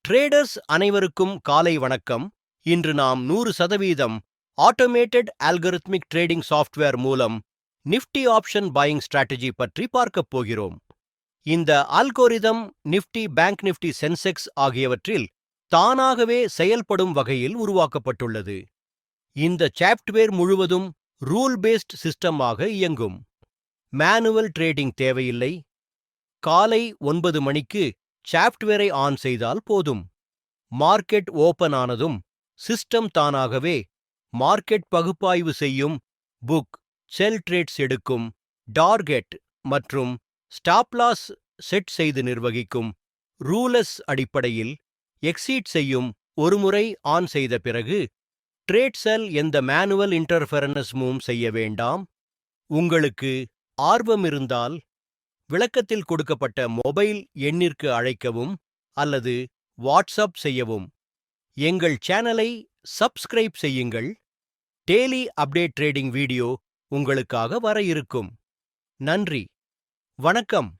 Traders அனைவருக்கும் காலை வணக்கம். இன்று நாம் 100% ஆட்டோமேட்டட் அல்கரித்மிக் ட்ரேடிங் சாஃப்ட்வேர் மூலம் நிஃப்டி ஆப்ஷன் பையிங் ஸ்ட்ராட்டஜி பற்றி பார்க்கப் போகிறோம். இந்த algorithm Nifty, bank Nifty, Sensex ஆகியவற்றில் தானாகவே செயல்படும் வகையில் உருவாக்கப்பட்டுள்ளது. இந்த சாஃப்ட்வேர் முழுவதும் ரூல் பேஸ்ட் சிஸ்டமாக இயங்கும். மேனுவல் ட்ரேடிங் தேவையில்லை. காலை 9 மணிக்கு சாஃப்ட்வேரை ஆன் செய்தால் போதும். மார்க்கெட் ஓபன் ஆனதும் சிஸ்டம் தானாகவே மார்க்கெட் பகுப்பாய்வு செய்யும், புக், செல் ட்ரேட்ஸ் எடுக்கும், டார்கெட் மற்றும் ஸ்டாப் லாஸ் செட் செய்து நிர்வகிக்கும். ரூலஸ் அடிப்படையில் எக்ஸீட் செய்யும். ஒருமுறை ஆன் செய்த பிறகு ட்ரேட் செல் எந்த மேனுவல் இன்டர்ஃபெரன்ஸும் செய்ய வேண்டாம். உங்களுக்கு ஆர்வம் இருந்தால் விளக்கத்தில் கொடுக்கப்பட்ட மொபைல் எண்ணிற்கு அழைக்கவும் அல்லது வாட்ஸ்அப் செய்யவும். எங்கள் சேனலை சப்ஸ்கிரைப் செய்யுங்கள். டெய்லி அப்டேட் ட்ரேடிங் வீடியோ உங்களுக்காக வர இருக்கும். நன்றி, வணக்கம்.